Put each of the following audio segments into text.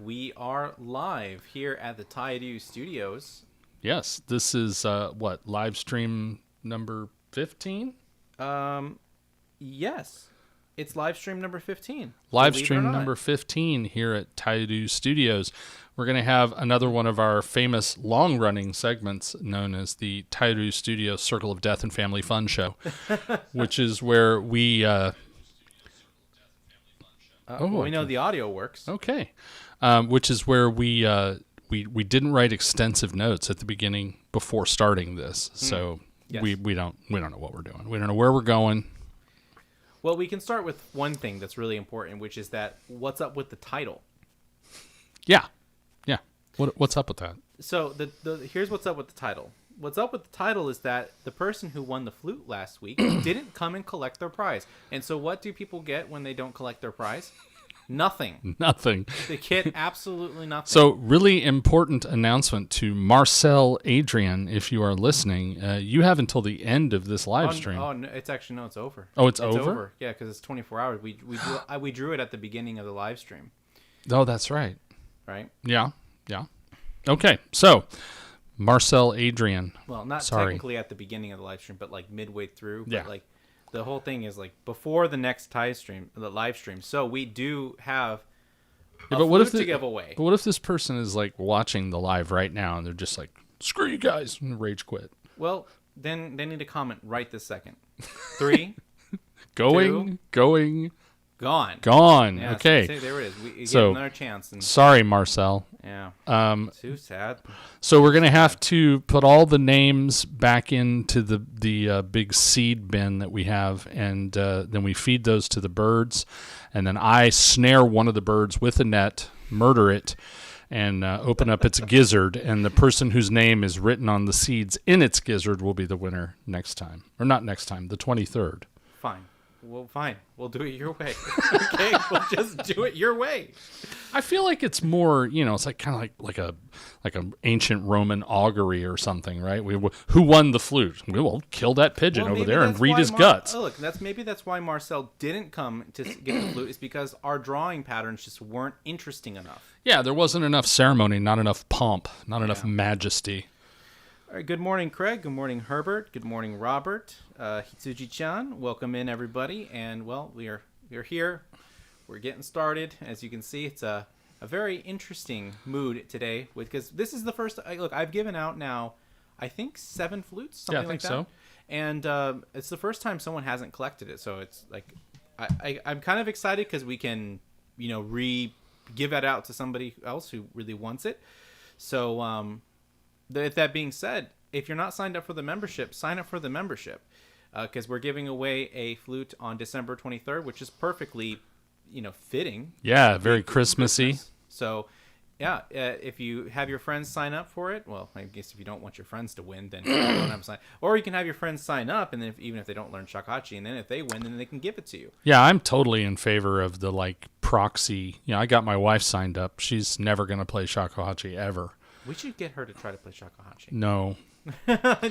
We are live here at the Taidu Studios. Yes, this is live stream number 15? Yes, it's live stream number 15. Live stream number 15 here at Taidu Studios. We're going to have another one of our famous long-running segments known as the Taidu Studios Circle of Death and Family Fun Show, which is where we... we know the audio works. Okay. Which is where we didn't write extensive notes at the beginning before starting this, so Yes. we don't know what we're doing. We don't know where we're going. Well, we can start with one thing that's really important, which is that what's up with the title? Yeah. What's up with that? So here's what's up with the title. What's up with the title is that the person who won the flute last week didn't come and collect their prize. And so what do people get when they don't collect their prize? Nothing. Nothing. They get absolutely nothing. So, really important announcement to Marcel Adrian, if you are listening. You have until the end of this live stream. Oh, no, it's over. Oh, it's over? Yeah, because it's 24 hours. We drew it at the beginning of the live stream. Oh, that's right. Right? Yeah. Okay, so Marcel Adrian. Well, not technically at the beginning of the live stream, but like midway through. Yeah. But like the whole thing is like before the next live stream. So we do have a flute to give away. But what if this person is like watching the live right now and they're just like, screw you guys, and rage quit? Well, then they need to comment right this second. 3, Going. gone. Gone. Yeah, Okay. See, there it is. We get So, another chance. And, sorry, Marcel. yeah. Too sad. So we're going to have to put all the names back into the big seed bin that we have, and then we feed those to the birds, and then I snare one of the birds with a net, murder it, and open up its gizzard, and the person whose name is written on the seeds in its gizzard will be the winner next time. Or not next time, the 23rd. Fine. Well, fine. We'll do it your way. Okay, we'll just do it your way. I feel like it's more, it's like kind of like an ancient Roman augury or something, right? Who won the flute? We'll kill that pigeon over there and read his guts. Look, maybe that's why Marcel didn't come to get the flute, is because our drawing patterns just weren't interesting enough. Yeah, there wasn't enough ceremony, not enough pomp, not enough majesty. All right, good morning, Craig. Good morning, Herbert. Good morning, Robert. Hitsuji-chan, welcome in, everybody. And, well, we're here. We're getting started. As you can see, it's a very interesting mood today, because this is the first... Look, I've given out now, I think, 7 flutes, something like that. So. And it's the first time someone hasn't collected it. So it's like... I'm kind of excited because we can, give that out to somebody else who really wants it. So... that being said, if you're not signed up for the membership, sign up for the membership, because we're giving away a flute on December 23rd, which is perfectly, fitting. Yeah, very Christmassy. So, yeah, if you have your friends sign up for it, well, I guess if you don't want your friends to win, then you don't have to sign. Or you can have your friends sign up, and then even if they don't learn shakuhachi, and then if they win, then they can give it to you. Yeah, I'm totally in favor of the proxy. I got my wife signed up. She's never going to play shakuhachi ever. We should get her to try to play shakuhachi. No.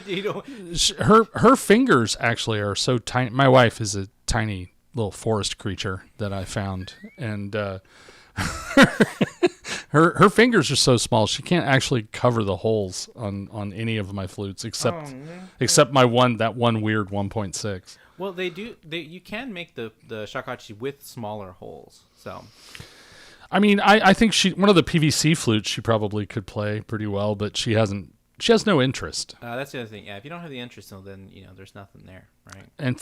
You Her fingers actually are so tiny. My wife is a tiny little forest creature that I found, and her fingers are so small she can't actually cover the holes on any of my flutes except my one weird 1.6. Well, they do. You can make the shakuhachi with smaller holes. So. I mean, I think one of the PVC flutes she probably could play pretty well, but she has no interest. That's the other thing. Yeah, if you don't have the interest, then there's nothing there, right? And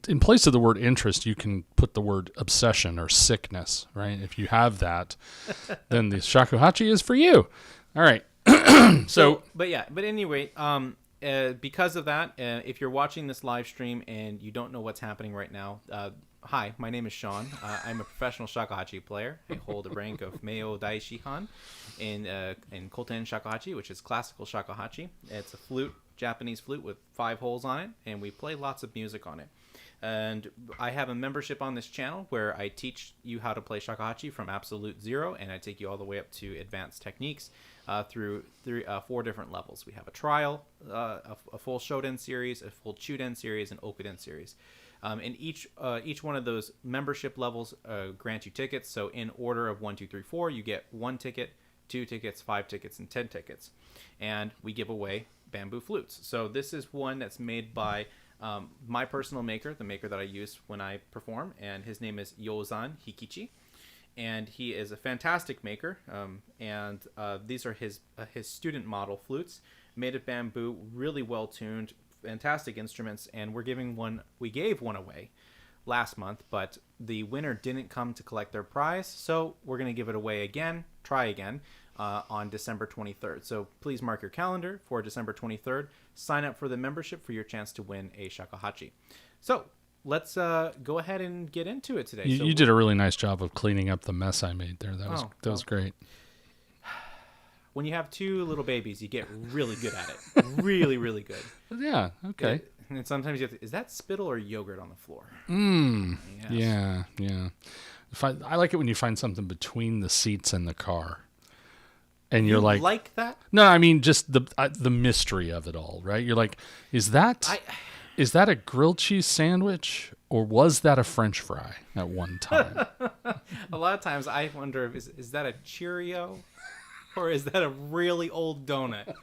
in place of the word interest, you can put the word obsession or sickness, right? If you have that, then the shakuhachi is for you. All right. But anyway, because of that, if you're watching this live stream and you don't know what's happening right now, hi, my name is Sean. I'm a professional shakuhachi player. I hold the rank of Meo Daishihan in Koten shakuhachi, which is classical shakuhachi. It's a flute, Japanese flute with 5 holes on it, and we play lots of music on it. And I have a membership on this channel where I teach you how to play shakuhachi from absolute zero, and I take you all the way up to advanced techniques through 4 different levels. We have a trial, a full Shoden series, a full Chuden series, and Okuden series. And each one of those membership levels grant you tickets. So in order of 1, 2, 3, 4, you get 1 ticket, 2 tickets, 5 tickets, and 10 tickets. And we give away bamboo flutes. So this is one that's made by my personal maker, the maker that I use when I perform, and his name is Yozan Hikichi. And he is a fantastic maker, and these are his student model flutes made of bamboo, really well tuned, fantastic instruments. And we gave one away last month, but the winner didn't come to collect their prize, so we're going to give it away again, try again, on December 23rd. So please mark your calendar for December 23rd. Sign up for the membership for your chance to win a shakuhachi. So let's go ahead and get into it today. You did a really nice job of cleaning up the mess I made there. That was great. When you have 2 little babies, you get really good at it. Really, really good. Yeah. Okay. And sometimes you have to, is that spittle or yogurt on the floor? Yes. Yeah. I like it when you find something between the seats and the car. And you're like that? No, I mean just the mystery of it all, right? You're like, is that a grilled cheese sandwich or was that a French fry at one time? A lot of times I wonder if is that a Cheerio or is that a really old donut?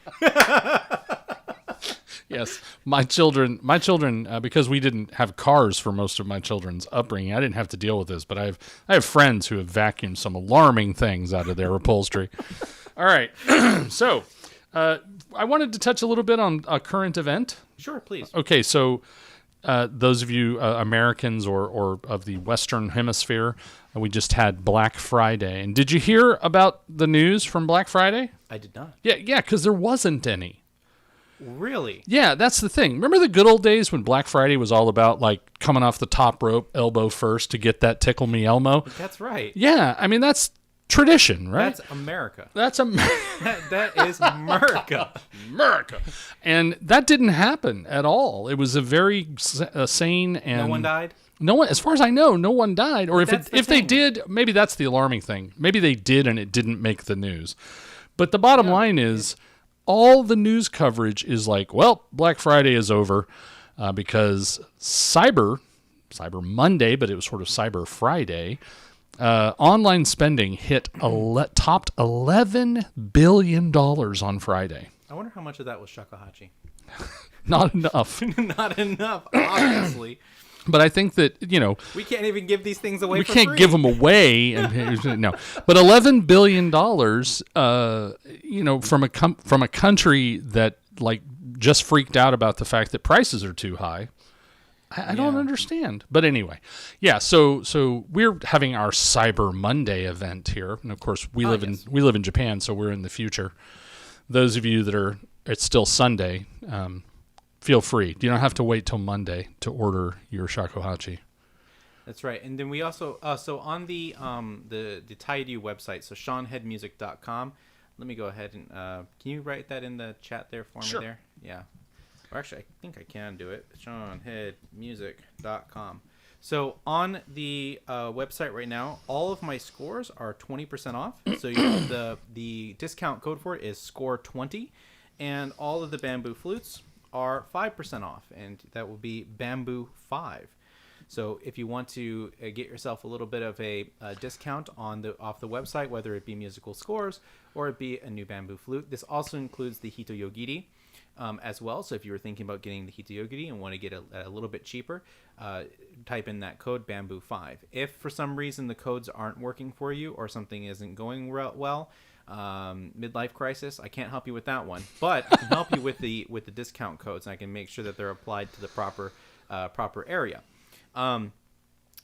Yes, my children, because we didn't have cars for most of my children's upbringing, I didn't have to deal with this. But I have friends who have vacuumed some alarming things out of their upholstery. All right, so I wanted to touch a little bit on a current event. Sure, please. Okay, so those of you Americans or of the Western Hemisphere, we just had Black Friday. And did you hear about the news from Black Friday? I did not. Yeah, because there wasn't any. Really? Yeah, that's the thing. Remember the good old days when Black Friday was all about like coming off the top rope, elbow first to get that tickle me Elmo? That's right. Yeah, I mean that's tradition, right? That's America. That's that is America. America. And that didn't happen at all. It was a very sane and no one died? No one, as far as I know, no one died. Or if they did, maybe that's the alarming thing. Maybe they did and it didn't make the news. But the bottom line is all the news coverage is like, well, Black Friday is over because Cyber Monday, but it was sort of Cyber Friday, online spending topped $11 billion on Friday. I wonder how much of that was shakuhachi. Not enough. Not enough, obviously. But I think that, we can't even give these things away for free. We can't give them away. No. But $11 billion, from a country that like just freaked out about the fact that prices are too high. I don't understand. But anyway, yeah. So we're having our Cyber Monday event here, and of course we live in Japan, so we're in the future. Those of you that it's still Sunday. Feel free. You don't have to wait till Monday to order your shakuhachi. That's right. And then we also so on the Taidu website, so SeanHeadMusic.com. Let me go ahead and can you write that in the chat there for me there? Yeah. Or actually, I think I can do it. SeanHeadMusic.com. So on the website right now, all of my scores are 20% off. So the discount code for it is score20, and all of the bamboo flutes are 5% off, and that will be bamboo 5. So if you want to get yourself a little bit of a discount off the website, whether it be musical scores or it be a new bamboo flute, this also includes the hitoyogiri as well. So if you were thinking about getting the hitoyogiri and want to get a little bit cheaper, type in that code bamboo 5. If for some reason the codes aren't working for you or something isn't going well, midlife crisis, I can't help you with that one, but I can help you with the discount codes, and I can make sure that they're applied to the proper area.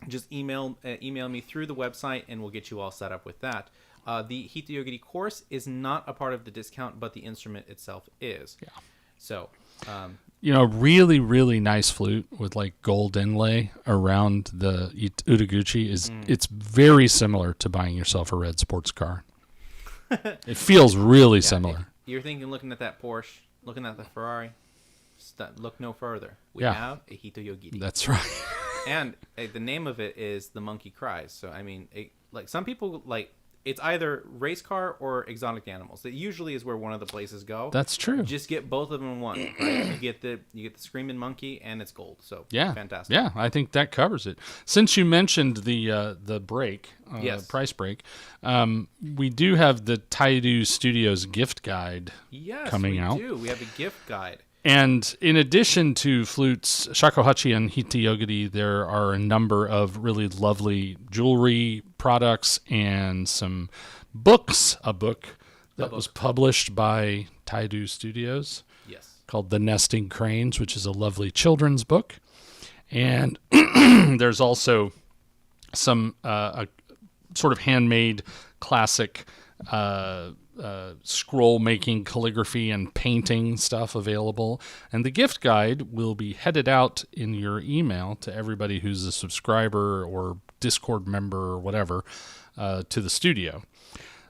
Just email me through the website and we'll get you all set up with that. The hitoyogiri course is not a part of the discount, but the instrument itself is. Yeah. So really, really nice flute with like gold inlay around the utaguchi it's very similar to buying yourself a red sports car. It feels really similar. You're looking at that Porsche, looking at the Ferrari. Look no further. We have a hitoyogiri. That's right. And the name of it is The Monkey Cries. So I mean, like some people like it's either race car or exotic animals. That usually is where one of the places go. That's true. Just get both of them in one, right? You get the screaming monkey and it's gold. So yeah, fantastic. Yeah, I think that covers it. Since you mentioned the break, Yes. price break, we do have the Taidu Studios gift guide coming out. Yes, we do. We have a gift guide. And in addition to flutes, shakuhachi, and hitayogiri, there are a number of really lovely jewelry products and some books. A book that was published by Taidu Studios. Yes. Called The Nesting Cranes, which is a lovely children's book. And there's also some sort of handmade classic scroll making, calligraphy, and painting stuff available. And the gift guide will be headed out in your email to everybody who's a subscriber or Discord member or whatever to the studio.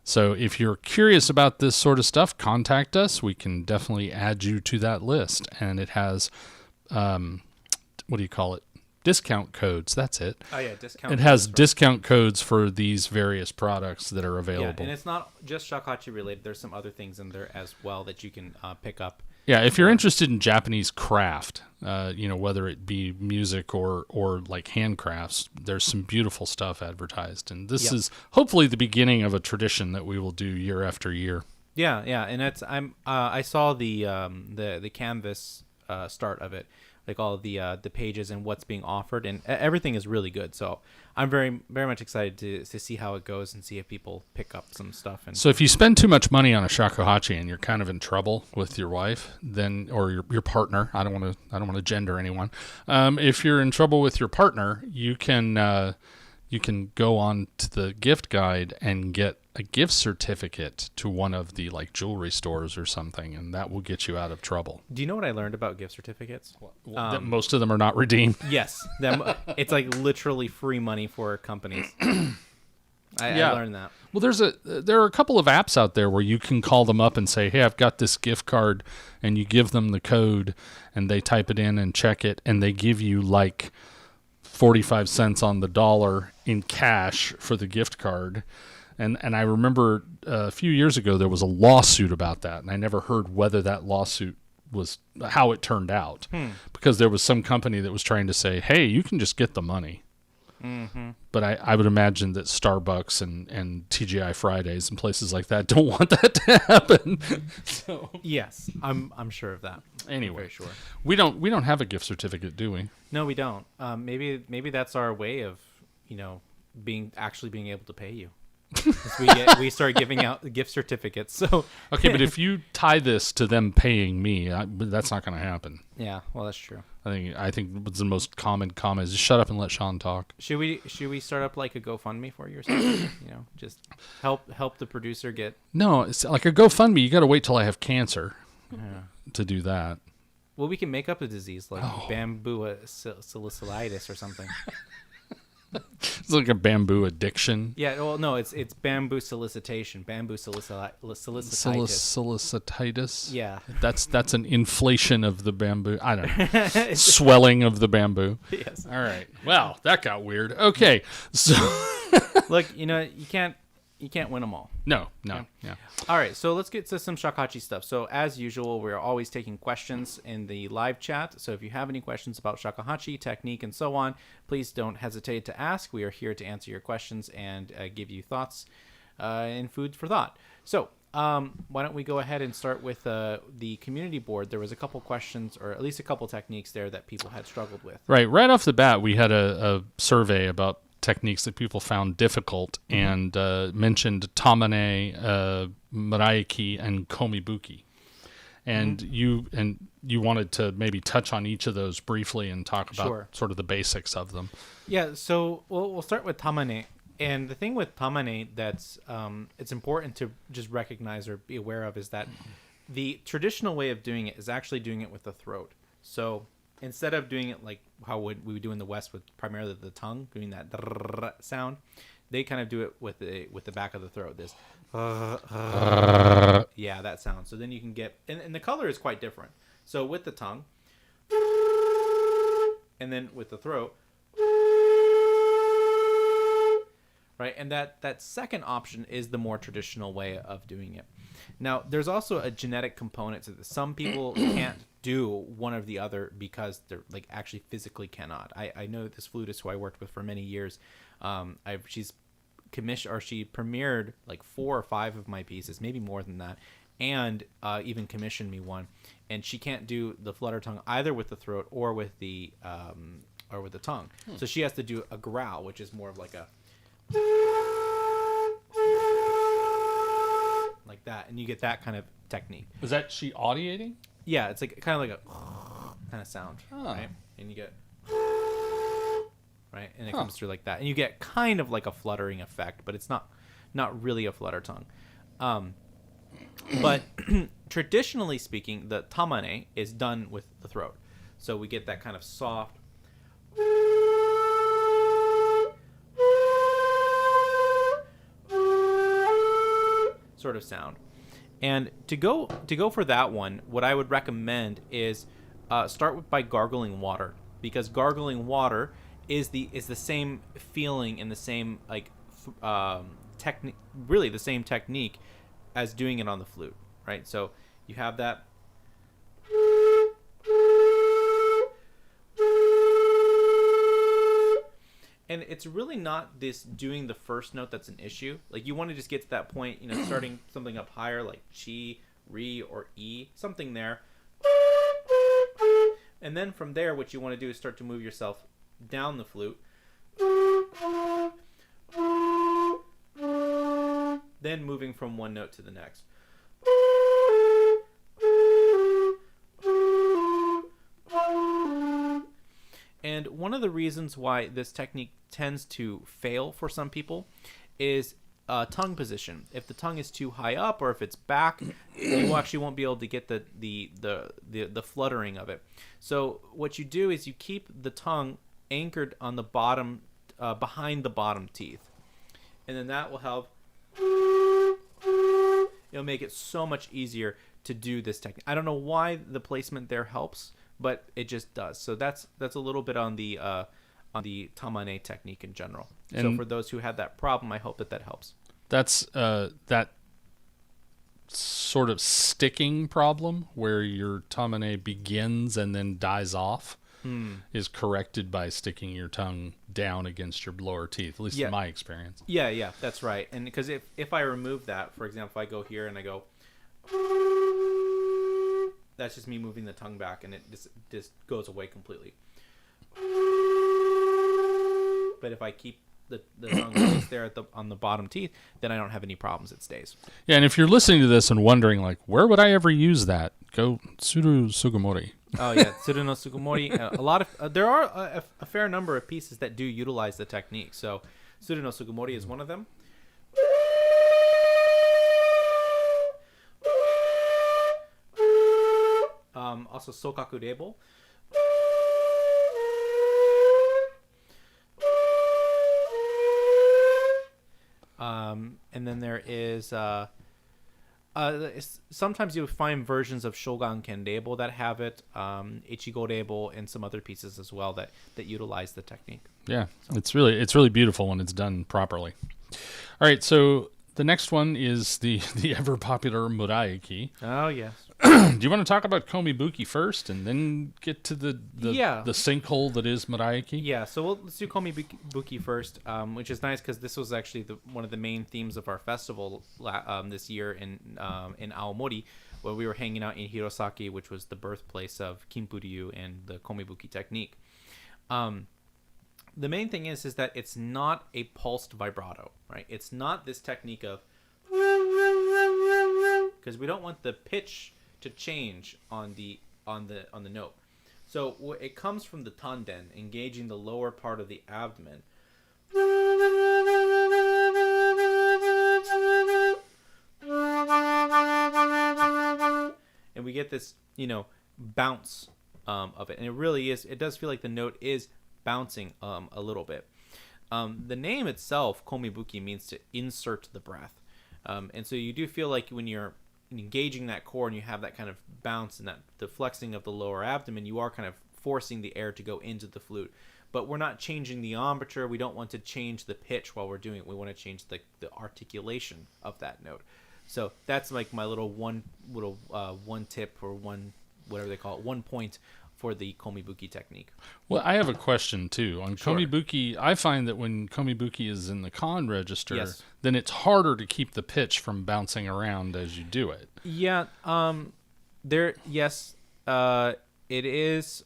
So if you're curious about this sort of stuff, contact us. We can definitely add you to that list. And it has, what do you call it? Discount codes. That's it. Oh, yeah, discount. It has discount codes for these various products that are available. Yeah, and it's not just shakuhachi related. There's some other things in there as well that you can pick up. Yeah, if you're interested in Japanese craft, whether it be music or like handcrafts, there's some beautiful stuff advertised. And this is hopefully the beginning of a tradition that we will do year after year. Yeah, and that's I saw the canvas start of it, like all the pages and what's being offered, and everything is really good. So I'm very very much excited to see how it goes and see if people pick up some stuff. And so if you spend too much money on a shakuhachi and you're kind of in trouble with your wife, then or your partner, I don't want to gender anyone. If you're in trouble with your partner, you can go on to the gift guide and get a gift certificate to one of the like jewelry stores or something, and that will get you out of trouble. Do you know what I learned about gift certificates? That most of them are not redeemed. Yes, it's like literally free money for companies. I learned that. Well, there are a couple of apps out there where you can call them up and say, "Hey, I've got this gift card," and you give them the code, and they type it in and check it, and they give you like 45 cents on the dollar in cash for the gift card. And I remember a few years ago there was a lawsuit about that, and I never heard whether that lawsuit was how it turned out, because there was some company that was trying to say, hey, you can just get the money. Mm-hmm. But I would imagine that Starbucks and TGI Fridays and places like that don't want that to happen. So yes, I'm sure of that. Anyway, very sure. We don't have a gift certificate, do we? No, we don't. Maybe that's our way of being able to pay you. we start giving out gift certificates. So okay, but if you tie this to them paying me, that's not going to happen. Yeah, well, that's true. I think what's the most common comment is just shut up and let Sean talk. Should we start up like a GoFundMe for you or something? Just help the producer get. No, it's like a GoFundMe. You got to wait till I have cancer to do that. Well, we can make up a disease like bamboo salicylitis or something. It's like a bamboo addiction. Yeah, well, no, it's bamboo solicitation, bamboo solicititis. Solicititis? Yeah. That's an inflation of the bamboo. I don't know. Swelling of the bamboo. Yes. All right. Well, that got weird. Okay. So look, you can't win them all. No. Yeah. All right, so let's get to some shakuhachi stuff. So as usual, we're always taking questions in the live chat. So if you have any questions about shakuhachi, technique, and so on, please don't hesitate to ask. We are here to answer your questions and give you thoughts and food for thought. So why don't we go ahead and start with the community board. There was a couple questions, or at least a couple techniques there that people had struggled with. Right off the bat, we had a survey about techniques that people found difficult, and mentioned tamane, maraiki, and komibuki. And you wanted to maybe touch on each of those briefly and talk about sort of the basics of them. Yeah, so we'll start with tamane. And the thing with tamane that's it's important to just recognize or be aware of is that the traditional way of doing it is actually doing it with the throat. So instead of doing it like how we would do in the West with primarily the tongue, doing that sound, they kind of do it with the back of the throat. This, yeah, that sound. So then you can get, and the color is quite different. So with the tongue, and then with the throat, right? And that second option is the more traditional way of doing it. Now, there's also a genetic component to this. Some people can't do one or the other because they're like actually physically cannot. I know this flutist who I worked with for many years. She's commissioned, or she premiered like 4 or 5 of my pieces, maybe more than that, and even commissioned me one. And she can't do the flutter tongue either with the throat or with the tongue. So she has to do a growl, which is more of like a like that, and you get that kind of technique. Is that she audiating? Yeah, it's like kind of like a kind of sound, right? And you get right, and it comes through like that, and you get kind of like a fluttering effect, but it's not really a flutter tongue. But traditionally speaking, the tamane is done with the throat, so we get that kind of soft sort of sound. And to go for that one, what I would recommend is start by gargling water, because gargling water is the same feeling and the same like technique, really the same technique as doing it on the flute, right? So you have that. And it's really not this doing the first note that's an issue. Like, you want to just get to that point, starting something up higher, like chi, re, or e, something there. And then from there, what you want to do is start to move yourself down the flute. Then moving from one note to the next. And one of the reasons why this technique tends to fail for some people is tongue position. If the tongue is too high up, or if it's back, you actually won't be able to get the fluttering of it. So what you do is you keep the tongue anchored on the bottom, behind the bottom teeth, and then that will help. It'll make it so much easier to do this technique. I don't know why the placement there helps, but it just does. So that's a little bit on the tamane technique in general. And so for those who had that problem, I hope that helps. That's that sort of sticking problem where your tamane begins and then dies off is corrected by sticking your tongue down against your lower teeth, at least in my experience. Yeah, that's right. And because if I remove that, for example, if I go here and I go, that's just me moving the tongue back, and it just goes away completely. But if I keep the tongue placed there on the bottom teeth, then I don't have any problems. It stays. Yeah, and if you're listening to this and wondering, like, where would I ever use that? Go Tsuru Sugimori. Oh yeah, Tsuru no Sugimori. A lot of there are a fair number of pieces that do utilize the technique. So Tsuru no Sugimori is one of them. Also Sokaku Rebel. And then there is sometimes you'll find versions of Shogun Ken Rebel that have it, Ichigo Rebel, and some other pieces as well that utilize the technique. Yeah, so it's really beautiful when it's done properly. All right, so the next one is the ever popular Muraiki. Oh yes. Do you want to talk about Komibuki first, and then get to the sinkhole that is Muraiki? Yeah, so let's do Komibuki first, which is nice because this was actually one of the main themes of our festival this year in Aomori, where we were hanging out in Hirosaki, which was the birthplace of Kinpuryu and the Komibuki technique. The main thing is that it's not a pulsed vibrato, right? It's not this technique of, because we don't want the pitch to change on the note. So it comes from the tanden, engaging the lower part of the abdomen. And we get this, bounce of it. And it does feel like the note is bouncing a little bit. The name itself, Komibuki, means to insert the breath. And so you do feel like when you're engaging that core and you have that kind of bounce and the flexing of the lower abdomen, you are kind of forcing the air to go into the flute. but we're not changing the embouchure. We don't want to change the pitch while we're doing it. We want to change the articulation of that note. So that's like my one tip, or one, whatever they call it, 1 point for the komibuki technique. Well, I have a question too on Sure. komibuki. I find that when komibuki is in the kan register, Yes. then it's harder to keep the pitch from bouncing around as you do it. Yeah. It is.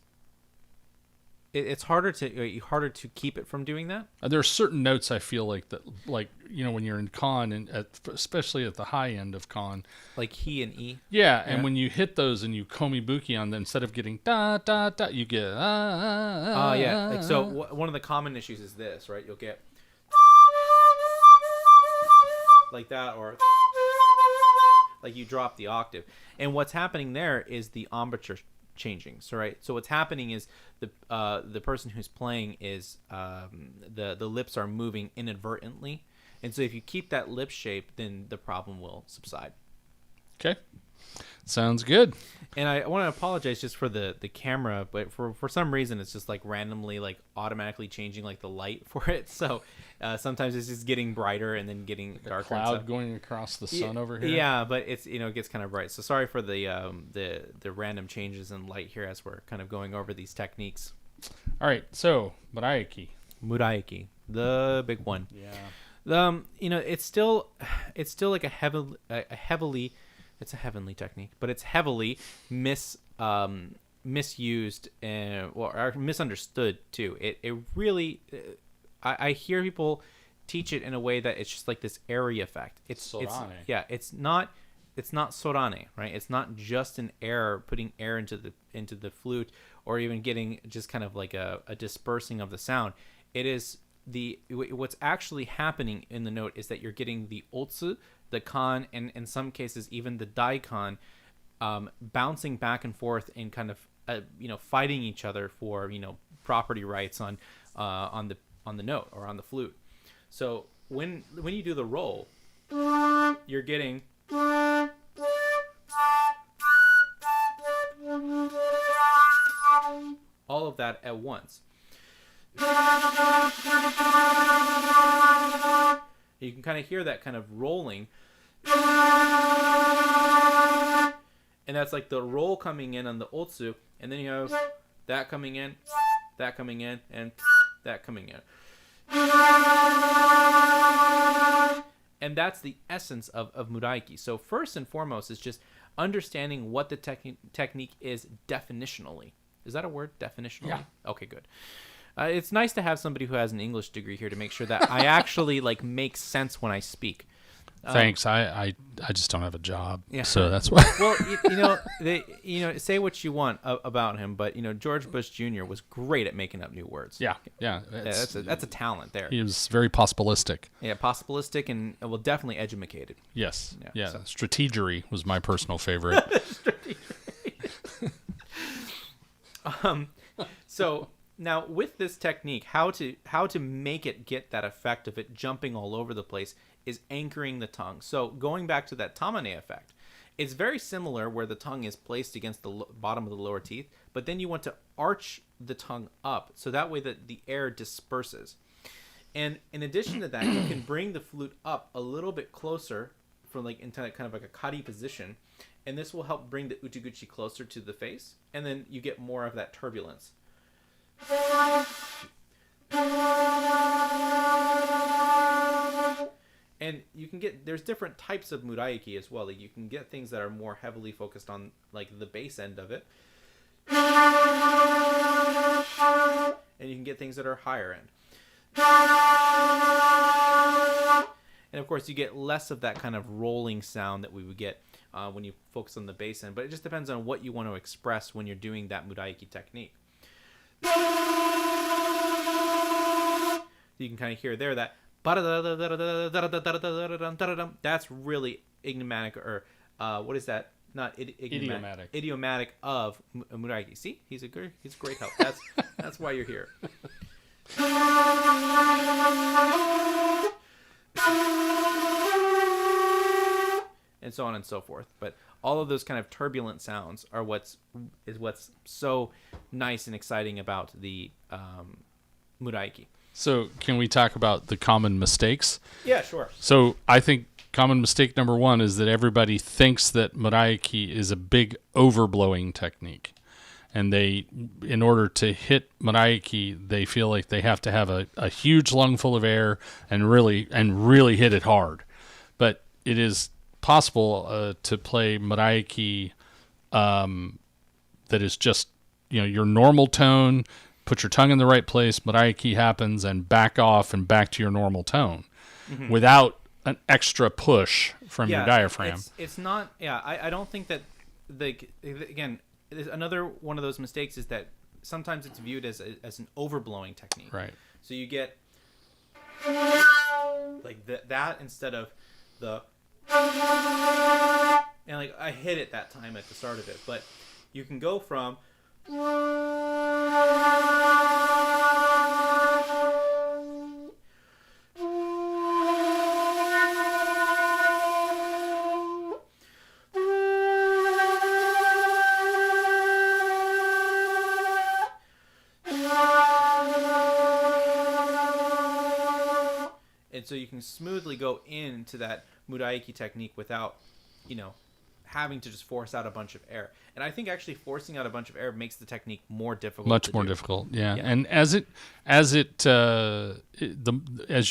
It's harder to keep it from doing that. There are certain notes I feel like that, like, when you're in kan, and especially at the high end of kan, Like he and e. yeah, and when you hit those and you komibuki on them, instead of getting da da da, you get Yeah. Like, so one of the common issues is this, right? You'll get like that, or like you drop the octave, and what's happening there is the embouchure changing. So what's happening is the person who's playing is the lips are moving inadvertently, and so if you keep that lip shape, then the problem will subside. Okay, sounds good. And I want to apologize just for the camera, but for some reason it's just like randomly, like automatically changing like the light for it. So sometimes it's just getting brighter and then getting darker. Cloud going across the sun over here. Yeah, but it's it gets kind of bright. So sorry for the random changes in light here as we're kind of going over these techniques. All right, so Muraiki, the big one. Yeah. It's still like a heavily. It's a heavenly technique, but it's heavily misused or misunderstood too. It really, I hear people teach it in a way that it's just like this airy effect. It's not sorane, right? It's not just an air, putting air into the flute, or even getting just kind of like a dispersing of the sound. It is what's actually happening in the note is that you're getting the otsu, the kan, and in some cases even the daikon, bouncing back and forth and kind of fighting each other for property rights on the note or on the flute. So when you do the roll, you're getting all of that at once. You can kind of hear that kind of rolling, and that's like the roll coming in on the otsu, and then you have that coming in, and that coming in. And that's the essence of Muraiki. So first and foremost is just understanding what the technique is definitionally. Is that a word, definitionally? Yeah. Okay, good. It's nice to have somebody who has an English degree here to make sure that I actually make sense when I speak. Thanks. I just don't have a job, Yeah. so that's why. Well, say what you want about him, but George Bush Jr. was great at making up new words. Yeah. That's a talent there. He was very possibilistic. Yeah, possibilistic and definitely edumated. Yes. Yeah, So. Strategery was my personal favorite. So now with this technique, how to make it get that effect of it jumping all over the place is anchoring the tongue. So going back to that tamane effect, it's very similar where the tongue is placed against the bottom of the lower teeth, but then you want to arch the tongue up so that way that the air disperses. And in addition to that, you can bring the flute up a little bit closer from into kind of like a kari position, and this will help bring the utiguchi closer to the face, and then you get more of that turbulence. And you can there's different types of muraiki as well. You can get things that are more heavily focused on the bass end of it, and you can get things that are higher end. And of course, you get less of that kind of rolling sound that we would get when you focus on the bass end. But it just depends on what you want to express when you're doing that muraiki technique. You can kind of hear there that that's really idiomatic, or what is that? Not idiomatic. Idiomatic of muraiki. See, he's a great help. That's why you're here. And so on and so forth. But all of those kind of turbulent sounds are what's so nice and exciting about the Muraiki. So can we talk about the common mistakes? Yeah, sure. So I think common mistake number one is that everybody thinks that Muraiki is a big overblowing technique. And they, in order to hit Muraiki, they feel like they have to have a huge lung full of air and really hit it hard. But it is possible to play Muraiki that is just, your normal tone. Put your tongue in the right place, Muraiki happens, and back off and back to your normal tone without an extra push from your diaphragm. It's not. Yeah, I don't think that again. Another one of those mistakes is that sometimes it's viewed as an overblowing technique. Right. So you get like that instead of the, and like I hit it that time at the start of it, but you can go from and so you can smoothly go into that Muraiki technique without, having to just force out a bunch of air. And I think actually forcing out a bunch of air makes the technique more difficult. Much more difficult, yeah. And as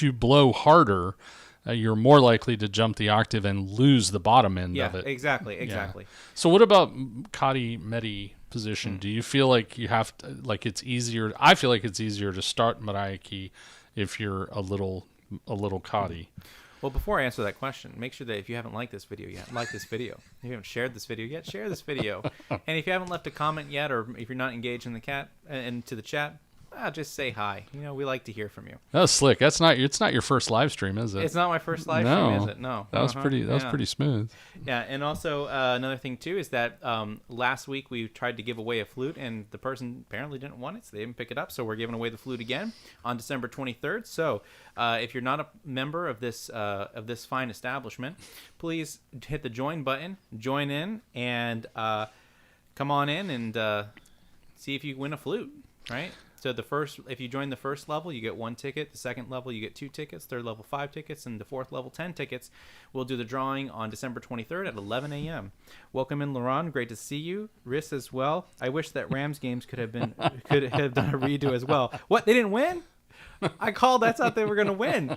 you blow harder, you're more likely to jump the octave and lose the bottom end of it. Exactly. Yeah. So what about Kati Medi position? Do you feel like you have to, like it's easier? I feel like it's easier to start Muraiki if you're a little Kati. Well, before I answer that question, make sure that if you haven't liked this video yet, like this video. If you haven't shared this video yet, share this video. And if you haven't left a comment yet, or if you're not engaged in the chat, just say hi. We like to hear from you. That was slick. It's not your first live stream, is it? It's not my first live stream, is it? No. That was pretty smooth. Yeah, and also another thing too is that last week we tried to give away a flute, and the person apparently didn't want it, so they didn't pick it up. So we're giving away the flute again on December 23rd. So if you're not a member of this fine establishment, please hit the join button, join in, and come on in and see if you win a flute. Right. So if you join the first level, you get 1 ticket. The second level, you get 2 tickets. Third level, 5 tickets, and the fourth level, 10 tickets. We'll do the drawing on December 23rd at 11 a.m. Welcome in, Laurent. Great to see you. Riss as well. I wish that Rams games could have done a redo as well. What? They didn't win? I called. I thought they were going to win.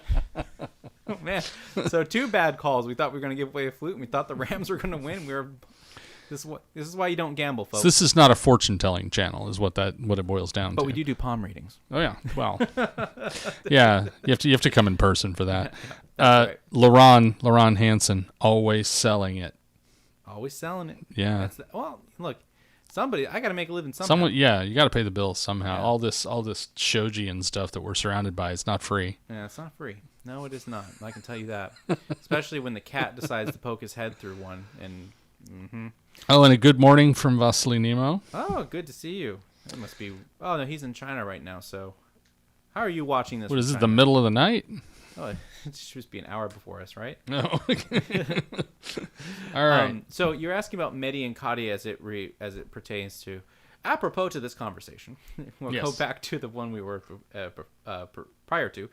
Oh, man. So 2 bad calls. We thought we were going to give away a flute, and we thought the Rams were going to win. This is why you don't gamble, folks. So this is not a fortune-telling channel, is what it boils down to. But we do palm readings. Oh yeah, well, yeah. You have to come in person for that. Right. Laurent Hansen, always selling it. Always selling it. Yeah. Well, look, I got to make a living somehow. You got to pay the bills somehow. Yeah. All this shoji and stuff that we're surrounded by, it's not free. Yeah, it's not free. No, it is not. I can tell you that. Especially when the cat decides to poke his head through one and. Mm-hmm. Oh, and a good morning from Vasily Nemo. Oh, good to see you. It must be. Oh no, he's in China right now. So, how are you watching this? What is it? The middle of the night? Oh, it should be an hour before us, right? No. All right. So you're asking about Medi and Kati as it pertains to. Apropos to this conversation, we'll go back to the one we were prior to.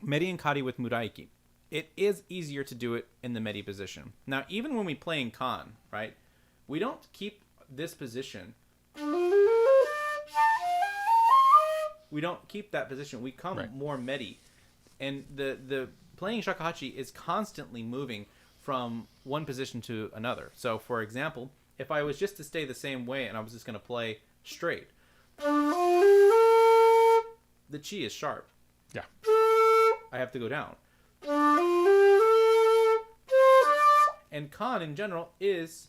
Medi and Kati with Muraiki. It is easier to do it in the Medi position. Now, even when we play in Kan, right, we don't keep this position. We don't keep that position. We come more Medi. And the playing shakuhachi is constantly moving from one position to another. So, for example, if I was just to stay the same way and I was just going to play straight, the chi is sharp. Yeah. I have to go down. And Kan in general is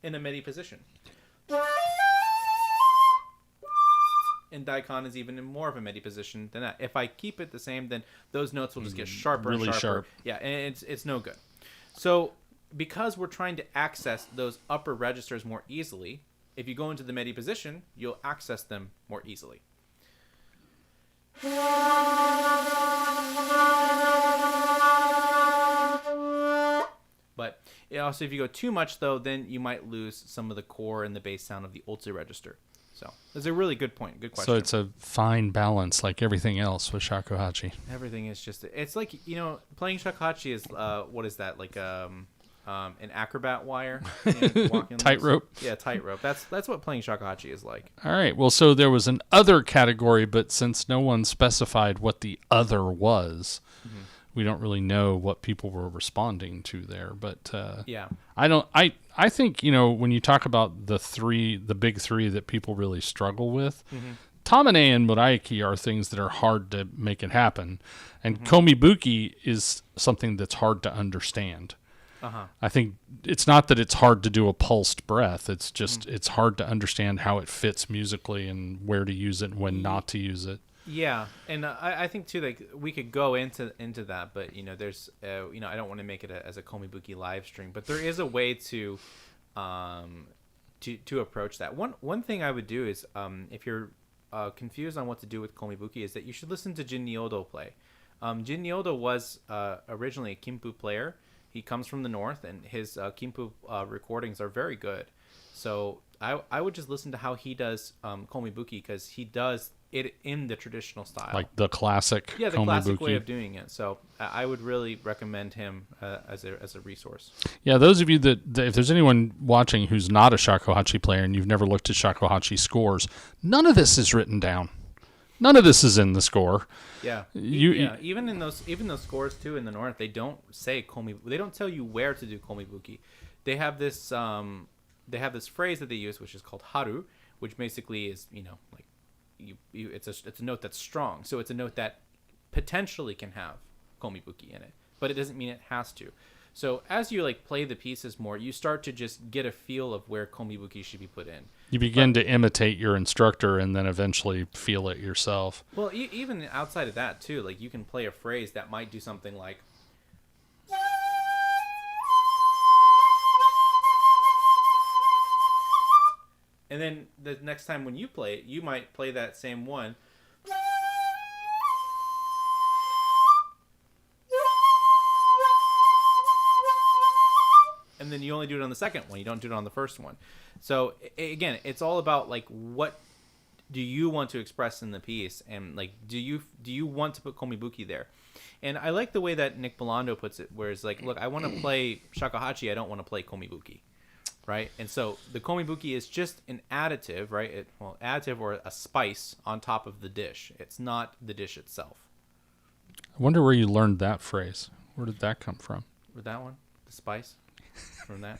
in a Medi position. And Daikon is even in more of a Medi position than that. If I keep it the same, then those notes will just get sharper and sharper. Sharp. Yeah, and it's no good. So because we're trying to access those upper registers more easily, if you go into the Medi position, you'll access them more easily. But also, if you go too much, though, then you might lose some of the core and the bass sound of the ulti register. So it's a really good point. Good question. So it's a fine balance, like everything else with shakuhachi. Everything is just, it's like, playing shakuhachi is, what is that? Like, an acrobat wire? Tightrope. Yeah, tightrope. That's what playing shakuhachi is like. All right. Well, so there was an other category, but since no one specified what the other was, we don't really know what people were responding to there. But yeah, I think, when you talk about the big three that people really struggle with, Tamane and Muraiki are things that are hard to make it happen. And Komibuki is something that's hard to understand. I think it's not that it's hard to do a pulsed breath. It's just it's hard to understand how it fits musically and where to use it and when not to use it. Yeah, and I think too, like, we could go into that, but there's I don't want to make it as a Komibuki live stream, but there is a way to approach that. One thing I would do is, if you're confused on what to do with Komibuki, is that you should listen to Jin Nyodo play. Jin Nyodo was originally a Kimpu player. He comes from the north, and his Kimpu recordings are very good. So I would just listen to how he does Komibuki, because he does it in the traditional style, like the classic. Yeah, the classic way of doing it. So I would really recommend him as a resource. Yeah, those of you that if there's anyone watching who's not a shakuhachi player and you've never looked at shakuhachi scores, none of this is written down. None of this is in the score. Yeah, even in those scores too in the north, they don't say komi. They don't tell you where to do komibuki. They have this phrase that they use, which is called haru, which basically is like it's a note that's strong. So it's a note that potentially can have komibuki in it, but it doesn't mean it has to. So as you play the pieces more, you start to just get a feel of where komibuki should be put in. You begin to imitate your instructor and then eventually feel it yourself. Well, even outside of that too, like you can play a phrase that might do something like, and then the next time when you play it, you might play that same one. And then you only do it on the second one. You don't do it on the first one. So again, it's all about what do you want to express in the piece, and do you want to put komibuki there? And I like the way that Nick Belando puts it, where it's look, I want to play shakuhachi, I don't want to play komibuki, right? And so the komibuki is just an additive, right? Additive or a spice on top of the dish. It's not the dish itself. I wonder where you learned that phrase. Where did that come from? With that one, the spice. From that,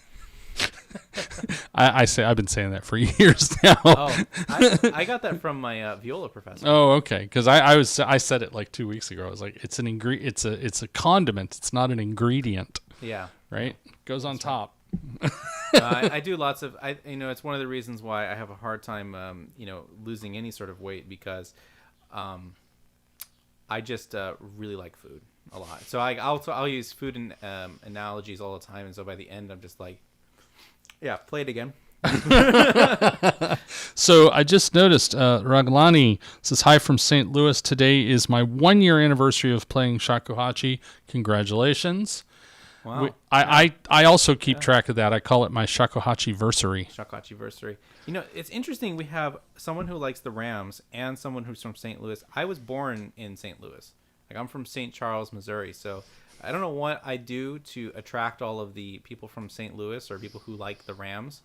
I've been saying that for years now. Oh, I got that from my viola professor. Oh, okay. Because I said it 2 weeks ago. I was like, it's it's a condiment. It's not an ingredient. Yeah. Right. Goes on top. I do lots of. It's one of the reasons why I have a hard time, losing any sort of weight, because, I just really like food a lot. So I'll use food and analogies all the time, and so by the end I'm just like, yeah, play it again. So I just noticed Raglani says, hi from St. Louis. Today is my 1-year anniversary of playing shakuhachi. Congratulations. Wow. I also keep track of that. I call it my shakuhachi-versary. Shakuhachi-versary. It's interesting. We have someone who likes the Rams and someone who's from St. Louis. I was born in St. Louis. I'm from St. Charles, Missouri, so I don't know what I do to attract all of the people from St. Louis or people who like the Rams.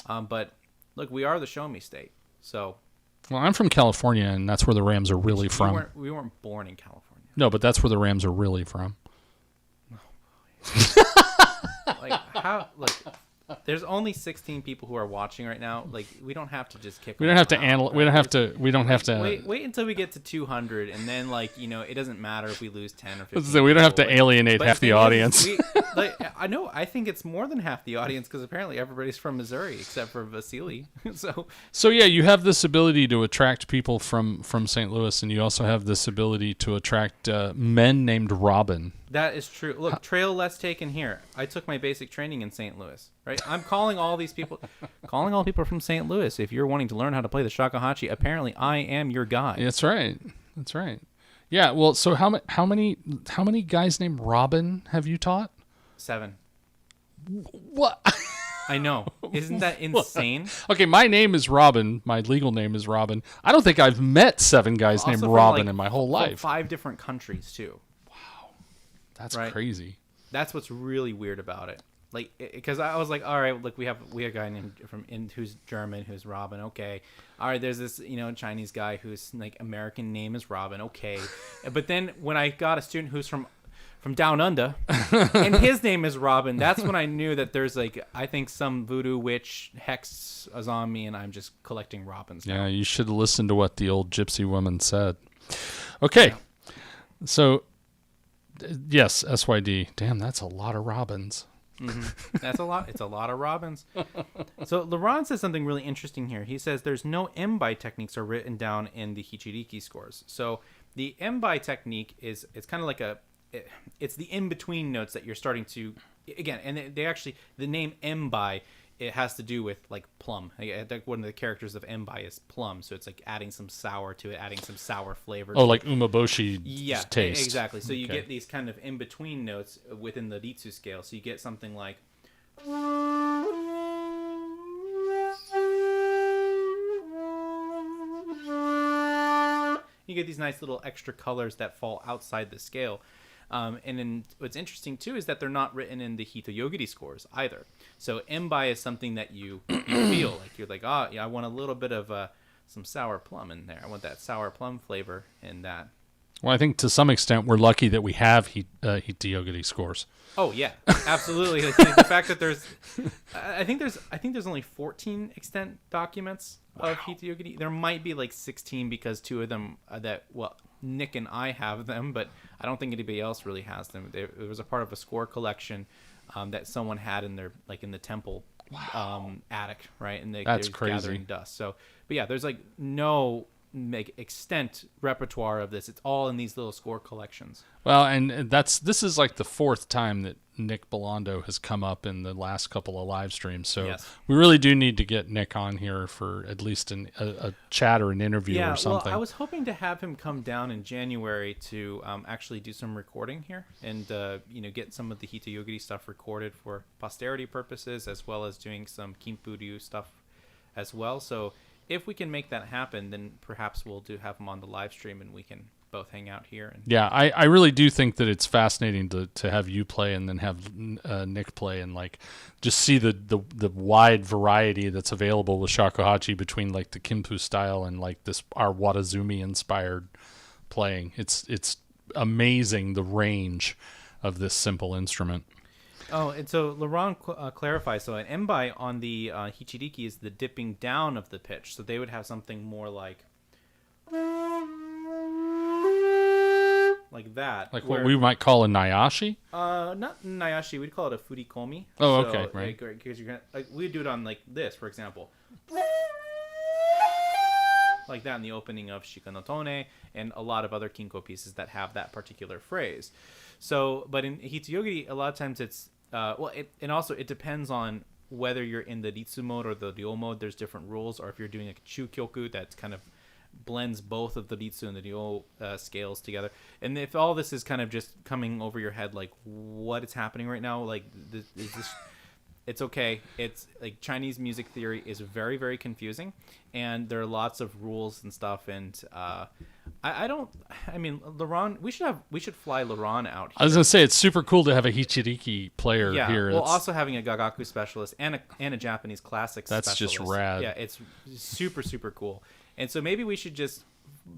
But look, we are the Show Me State. So, well, I'm from California, and that's where the Rams are really from. We weren't born in California. No, but that's where the Rams are really from. How? There's only 16 people who are watching right now. We don't have to just kick. We don't have to analyze. We don't have to. We don't have to. Wait until we get to 200, and then it doesn't matter if we lose 10 or 15. So we don't have to alienate half the audience. I know. I think it's more than half the audience, because apparently everybody's from Missouri except for Vasily. So yeah, you have this ability to attract people from St. Louis, and you also have this ability to attract men named Robin. That is true. Look, trail less taken here. I took my basic training in St. Louis, right? I'm calling all these people, from St. Louis. If you're wanting to learn how to play the shakuhachi, apparently I am your guy. That's right. That's right. Yeah. Well, so how many guys named Robin have you taught? 7. What? I know. Isn't that insane? Okay, my name is Robin. My legal name is Robin. I don't think I've met 7 guys Also named from, Robin like, in my whole from life. 5 different countries too. That's right? crazy. That's what's really weird about it. Like, because I was like, all right, look, we have a guy named who's German, who's Robin. Okay, all right. There's this Chinese guy whose like American name is Robin. Okay, but then when I got a student who's from down under, and his name is Robin, that's when I knew that there's like I think some voodoo witch hex is on me, and I'm just collecting Robins now. Yeah, you should listen to what the old gypsy woman said. Okay, so yes, SYD. Damn, that's a lot of Robins. Mm-hmm. That's a lot. It's a lot of Robins. So Laurent says something really interesting here. He says there's no embai techniques are written down in the Hichiriki scores. So the embai technique it's kind of like it's the in-between notes that you're starting to, again, and they actually, the name embai, it has to do with like plum. Like one of the characters of embai is plum, so it's like adding some sour to it, adding some sour flavors. Oh, like umeboshi taste. Exactly. So you get these kind of in-between notes within the Ritsu scale. So you get something like you get these nice little extra colors that fall outside the scale. And then what's interesting too is that they're not written in the Hitoyogiri scores either. So embai is something that you feel like you're like, oh yeah, I want a little bit of some sour plum in there. I want that sour plum flavor in that. Well, I think to some extent we're lucky that we have Hitoyogiri scores. Oh yeah, absolutely. The fact that I think there's only 14 extant documents of Hitoyogiri. There might be like 16 because 2 of them Nick and I have them, but I don't think anybody else really has them. It was a part of a score collection that someone had in their in the temple attic, right? And that's they're crazy. Gathering dust. So, but yeah, there's like no extent repertoire of this. It's all in these little score collections. Well, and this is like the 4th time that Nick Belando has come up in the last couple of live streams. So we really do need to get Nick on here for at least a chat or an interview or something. Well, I was hoping to have him come down in January to actually do some recording here and get some of the Hitoyogiri stuff recorded for posterity purposes, as well as doing some Kinpuryu stuff as well. So if we can make that happen, then perhaps we'll have him on the live stream and we can both hang out here. Yeah, I really do think that it's fascinating to have you play and then have Nick play and like just see the wide variety that's available with shakuhachi between like the Kinpu style and like our Watazumi inspired playing. It's amazing the range of this simple instrument. Oh, and so Laurent clarifies. So an embai on the Hichiriki is the dipping down of the pitch. So they would have something more like that. Like what we might call a Nyashi? Not Nyashi. We'd call it a Furikomi. Oh, okay, right. Because you're gonna we'd do it on like this, for example. Like that in the opening of Shikanotone and a lot of other Kinko pieces that have that particular phrase. So, but in Hitoyogiri, a lot of times it's it depends on whether you're in the Ritsu mode or the Ryo mode. There's different rules, or if you're doing a Chukyoku that kind of blends both of the Ritsu and the Ryo scales together. And if all this is kind of just coming over your head, like what is happening right now, like is this. It's okay. It's like Chinese music theory is very, very confusing, and there are lots of rules and stuff. And Laurent, we should fly Laurent out here. I was gonna say it's super cool to have a Hichiriki player here. Well, also having a Gagaku specialist and a Japanese classics. That's specialist. just rad. Yeah, it's super, super cool. And so maybe we should just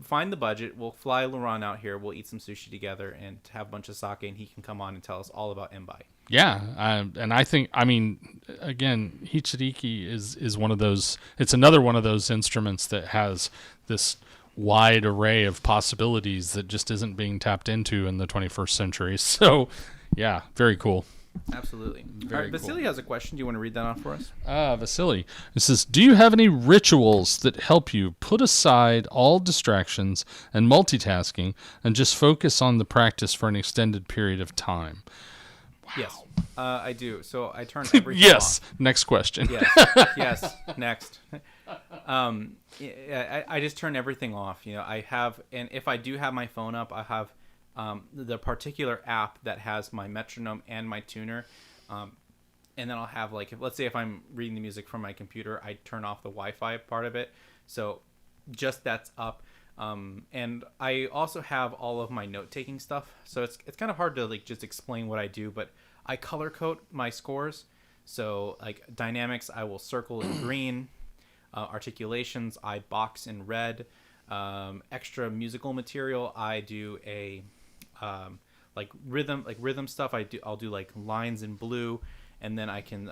find the budget. We'll fly Laurent out here. We'll eat some sushi together and have a bunch of sake, and he can come on and tell us all about embai. Yeah, and I think, again, Hichiriki is one of those. It's another one of those instruments that has this wide array of possibilities that just isn't being tapped into in the 21st century. So, yeah, very cool. Absolutely. All right, Vasily has a question. Do you want to read that off for us? Vasily. It says, do you have any rituals that help you put aside all distractions and multitasking and just focus on the practice for an extended period of time? Wow. Yes, I do. So I turn everything yes. off. Next question. Yes. Next. I just turn everything off. I have, and if I do have my phone up, I have the particular app that has my metronome and my tuner. and then I'll have like, let's say if I'm reading the music from my computer, I turn off the Wi-Fi part of it, so just that's up. And I also have all of my note-taking stuff, so it's kind of hard to like just explain what I do, but I color code my scores. So like dynamics, I will circle in green. Articulations, I box in red. Extra musical material, I do a like rhythm stuff. I'll do like lines in blue, and then I can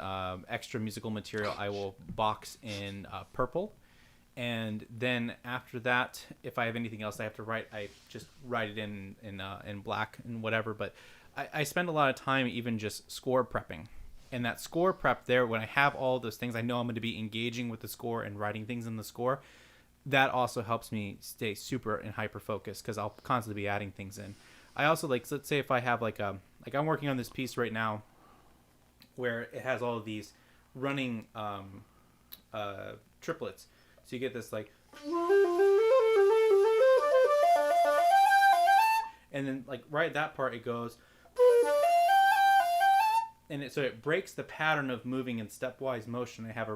extra musical material, I will box in purple. And then after that, if I have anything else I have to write, I just write it in black and whatever. But I spend a lot of time even just score prepping. And that score prep there, when I have all those things, I know I'm going to be engaging with the score and writing things in the score. That also helps me stay super and hyper focused because I'll constantly be adding things in. I also like, let's say if I have like I'm working on this piece right now where it has all of these running triplets. So you get this like, and then like right at that part it goes, and so it breaks the pattern of moving in stepwise motion. I have a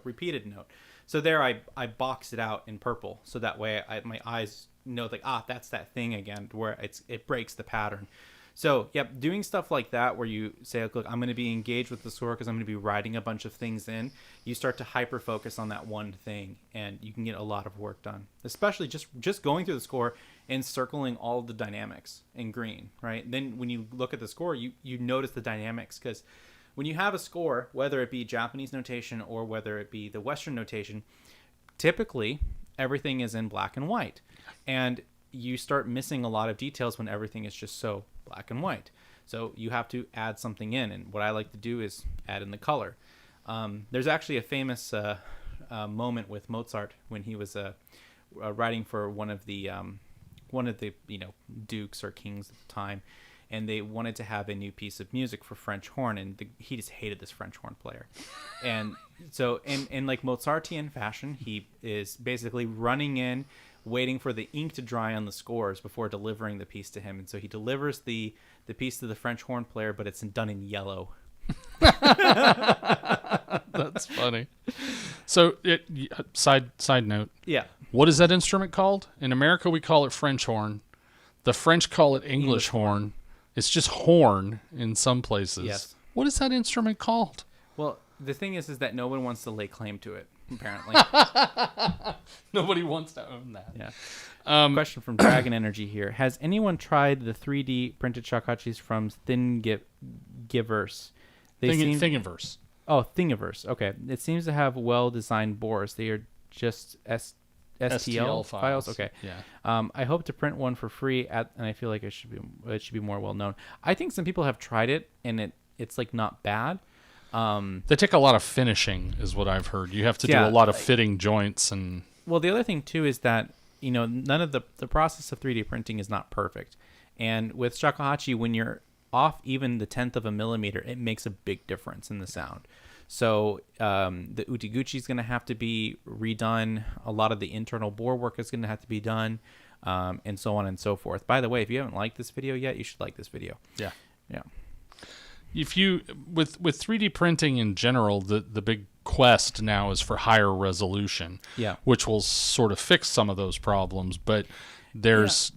repeated note. So there I box it out in purple, so that way my eyes know like, that's that thing again, where it breaks the pattern. So, yep, doing stuff like that where you say, look, I'm going to be engaged with the score because I'm going to be writing a bunch of things in. You start to hyper-focus on that one thing, and you can get a lot of work done. Especially just going through the score and circling all the dynamics in green, right? Then when you look at the score, you notice the dynamics, because when you have a score, whether it be Japanese notation or whether it be the Western notation, typically everything is in black and white. And you start missing a lot of details when everything is just so black and white. So you have to add something in, and what I like to do is add in the color. There's actually a famous moment with Mozart when he was writing for one of the dukes or kings at the time, and they wanted to have a new piece of music for French horn, and he just hated this French horn player. And so in like Mozartian fashion, he is basically running in, waiting for the ink to dry on the scores before delivering the piece to him. And so he delivers the piece to the French horn player, but it's done in yellow. That's funny. So, side note. Yeah. What is that instrument called? In America, we call it French horn. The French call it English horn. It's just horn in some places. Yes. What is that instrument called? Well, the thing is that no one wants to lay claim to it, apparently. Nobody wants to own that. Yeah. Question from Dragon Energy here. Has anyone tried the 3D printed shakahachis from Thingiverse? Thingiverse. Oh, Thingiverse. Okay. It seems to have well-designed bores. They are just STL files. Okay. Yeah. I hope to print one for free, and I feel like it should be more well known. I think some people have tried it, and it's like not bad. They take a lot of finishing, is what I've heard. You have to do a lot of fitting joints and. Well, the other thing too is that none of the process of 3D printing is not perfect, and with shakuhachi, when you're off even the 1/10 of a millimeter, it makes a big difference in the sound. So the utiguchi is going to have to be redone. A lot of the internal bore work is going to have to be done, and so on and so forth. By the way, if you haven't liked this video yet, you should like this video. Yeah. Yeah. If you with 3D printing in general, the big quest now is for higher resolution, which will sort of fix some of those problems. But there's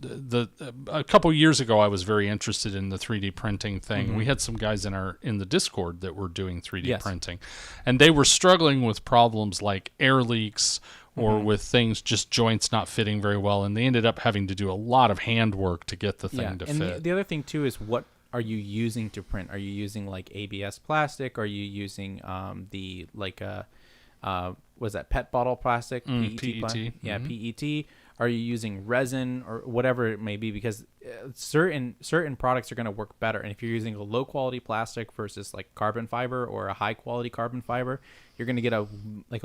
a couple years ago, I was very interested in the 3D printing thing. Mm-hmm. We had some guys in the Discord that were doing 3D printing, and they were struggling with problems like air leaks or with things, just joints not fitting very well, and they ended up having to do a lot of handwork to get the thing to fit. And the other thing too is, what are you using to print? Are you using like ABS plastic? Are you using was that PET bottle plastic? PET. Yeah, PET. Are you using resin or whatever it may be? Because certain products are going to work better. And if you're using a low quality plastic versus like carbon fiber or a high quality carbon fiber, you're going to get a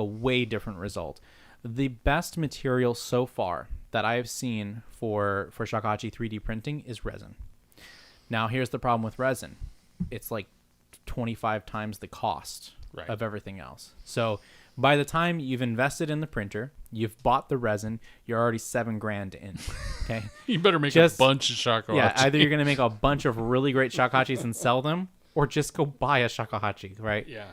way different result. The best material so far that I've seen for shakuhachi 3D printing is resin. Now, here's the problem with resin. It's like 25 times the cost of everything else. So by the time you've invested in the printer, you've bought the resin, you're already $7,000 in. Okay. You better make a bunch of shakuhachi. Yeah, either you're going to make a bunch of really great shakuhachis and sell them, or just go buy a shakuhachi, right? Yeah.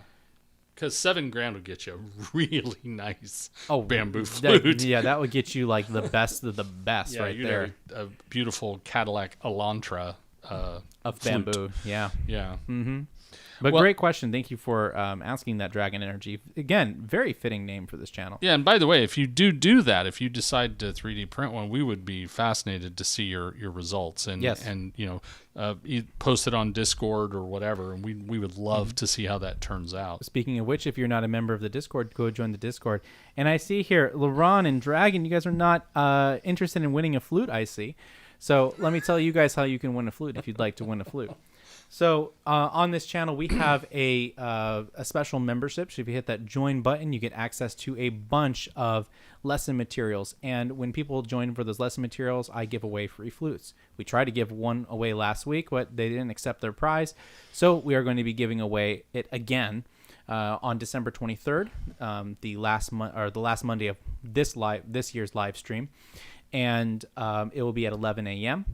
Because $7,000 would get you a really nice Oh, bamboo flute. That would get you like the best of the best right there. A beautiful Cadillac Elantra of flute. bamboo. Yeah. Yeah. Mm-hmm. But great question. Thank you for asking that, Dragon Energy. Again, very fitting name for this channel. Yeah, and by the way, if you do that, if you decide to 3D print one, we would be fascinated to see your results and post it on Discord or whatever, and we would love to see how that turns out. Speaking of which, if you're not a member of the Discord, go join the Discord. And I see here, LeRon and Dragon, you guys are not interested in winning a flute, I see. So let me tell you guys how you can win a flute if you'd like to win a flute. So on this channel, we have a special membership. So if you hit that join button, you get access to a bunch of lesson materials. And when people join for those lesson materials, I give away free flutes. We tried to give one away last week, but they didn't accept their prize. So we are going to be giving away it again on December 23rd, the last Monday of this year's live stream. And it will be at 11 a.m.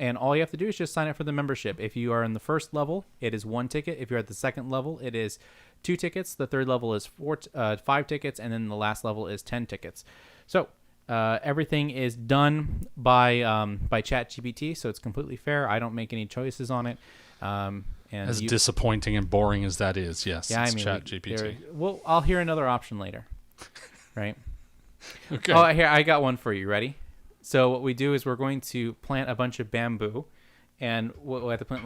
And all you have to do is just sign up for the membership. If you are in the first level, it is 1 ticket. If you're at the second level, it is 2 tickets. The third level is 5 tickets. And then the last level is 10 tickets. So everything is done by ChatGPT, so it's completely fair. I don't make any choices on it. And as disappointing and boring as that is, yes, yeah, it's ChatGPT. Well, I'll hear another option later. Right? Okay. Oh, here, I got one for you. Ready? So what we do is we're going to plant a bunch of bamboo, and we'll have to plant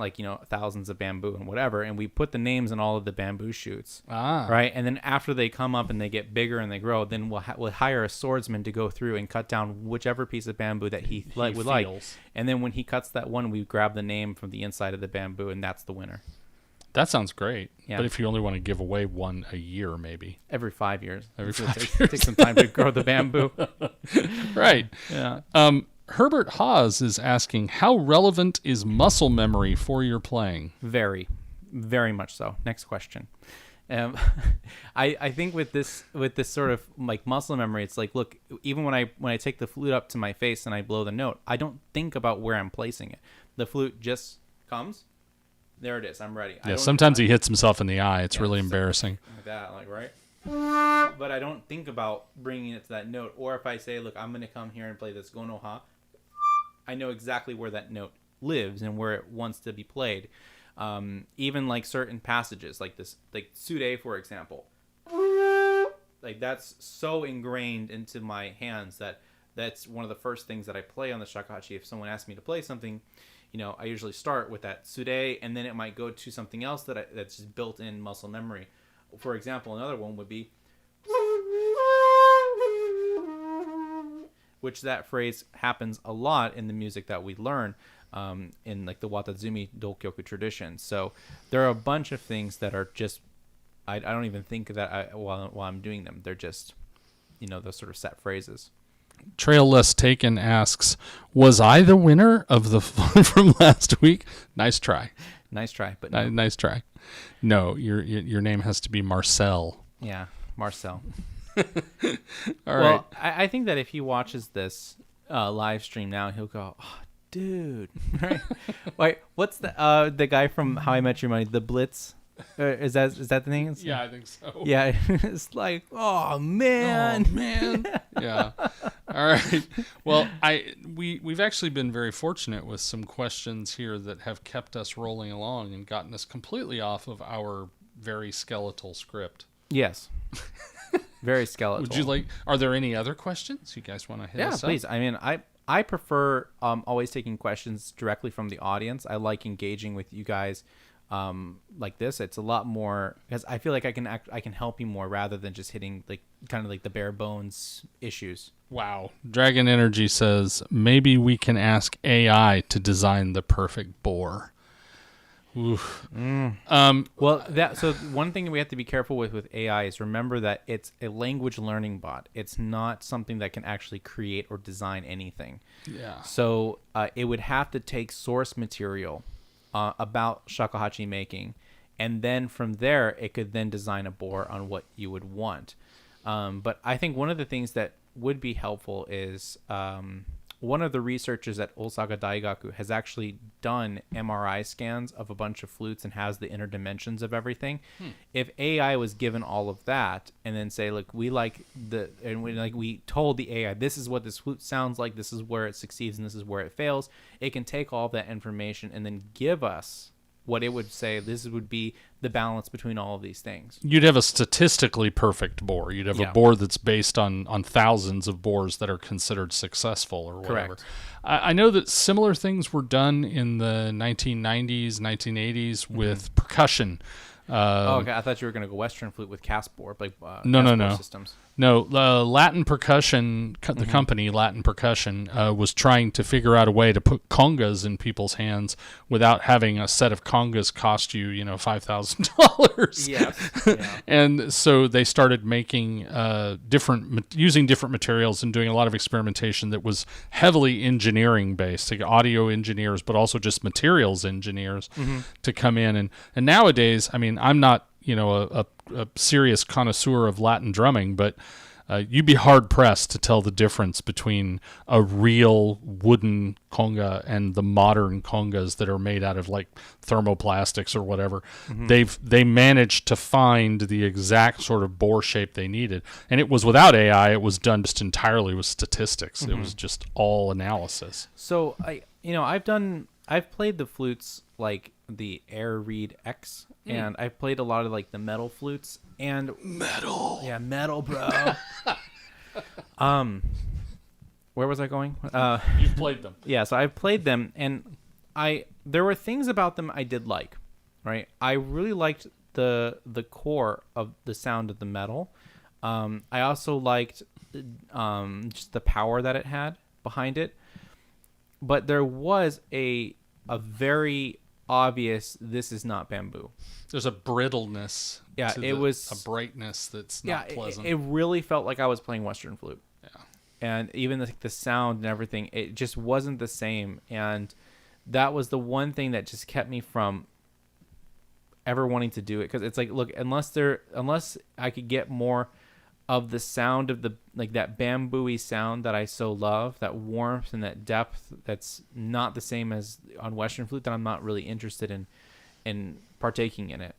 thousands of bamboo and whatever, and we put the names on all of the bamboo shoots, right? And then after they come up and they get bigger and they grow, then we'll hire a swordsman to go through and cut down whichever piece of bamboo that he would like. And then when he cuts that one, we grab the name from the inside of the bamboo, and that's the winner. That sounds great. Yeah. But if you only want to give away one a year, maybe. Every 5 years. It takes some time to grow the bamboo. Right. Yeah. Herbert Haas is asking, how relevant is muscle memory for your playing? Very, very much so. Next question. I think with this sort of like muscle memory, it's like, look, even when I take the flute up to my face and I blow the note, I don't think about where I'm placing it. The flute just comes. There it is. I'm ready. Yeah, sometimes he hits himself in the eye. It's really embarrassing. Like that, right? But I don't think about bringing it to that note. Or if I say, look, I'm going to come here and play this Gono Ha, I know exactly where that note lives and where it wants to be played. Even like certain passages, like this, like Sude, for example. Like that's so ingrained into my hands that's one of the first things that I play on the shakuhachi. If someone asks me to play something, I usually start with that Sude, and then it might go to something else that's just built in muscle memory. For example, another one would be, which that phrase happens a lot in the music that we learn in like the Watazumi Dokyoku tradition. So there are a bunch of things that are just, I don't even think of that while I'm doing them. They're just, those sort of set phrases. Trail Less Taken asks, was I the winner of the fun from last week? Nice try. Nice try, but no. Nice try. No, your name has to be Marcel. Yeah, Marcel. All right. Well, I think that if he watches this live stream now, he'll go, oh, dude. Right? Wait, what's the guy from How I Met Your Mother, the Blitz? Is that the name? Yeah, I think so. Yeah, it's like, oh man. Yeah. All right. Well, we've actually been very fortunate with some questions here that have kept us rolling along and gotten us completely off of our very skeletal script. Yes. Very skeletal. Would you like? Are there any other questions you guys want to hit us up? Yeah, please. I mean, I prefer always taking questions directly from the audience. I like engaging with you guys. Like this, it's a lot more because I feel like I can help you more rather than just hitting like kind of like the bare bones issues. Wow. Dragon Energy says maybe we can ask AI to design the perfect bore. Oof. Well, so one thing we have to be careful with AI is remember that it's a language learning bot. It's not something that can actually create or design anything. Yeah. So it would have to take source material about shakuhachi making, and then from there it could then design a bore on what you would want. But I think one of the things that would be helpful is one of the researchers at Osaka Daigaku has actually done MRI scans of a bunch of flutes and has the inner dimensions of everything. If AI was given all of that and then say, look, we told the AI, this is what this flute sounds like, this is where it succeeds and this is where it fails, it can take all that information and then give us what it would say this would be the balance between all of these things. You'd have a statistically perfect bore. You'd have a bore that's based on thousands of bores that are considered successful or whatever. Correct. I know that similar things were done in the 1990s, 1980s with percussion. Okay. I thought you were going to go Western flute with cast bore, like no. systems. No, Latin Percussion, the company Latin Percussion, was trying to figure out a way to put congas in people's hands without having a set of congas cost you, $5,000. Yeah. And so they started making using different materials and doing a lot of experimentation that was heavily engineering based, like audio engineers, but also just materials engineers to come in. And nowadays, I mean, I'm not a serious connoisseur of Latin drumming, but you'd be hard pressed to tell the difference between a real wooden conga and the modern congas that are made out of like thermoplastics or whatever. They managed to find the exact sort of bore shape they needed, and it was without AI. It was done just entirely with statistics. It was just all analysis. So I've played the flutes like the Air Reed X, and I've played a lot of like the metal flutes and metal, bro. Where was I going? You've played them. Yeah, so I've played them, and there were things about them I did like, right? I really liked the core of the sound of the metal. I also liked just the power that it had behind it, but there was a very obvious, this is not bamboo. There's a brittleness. Yeah, it was a brightness that's not pleasant. It really felt like I was playing Western flute. Yeah, and even the sound and everything, it just wasn't the same. And that was the one thing that just kept me from ever wanting to do it, because it's like, look, unless I could get more of the sound of the like that bamboo-y sound that I so love, that warmth and that depth that's not the same as on Western flute, then I'm not really interested in partaking in it.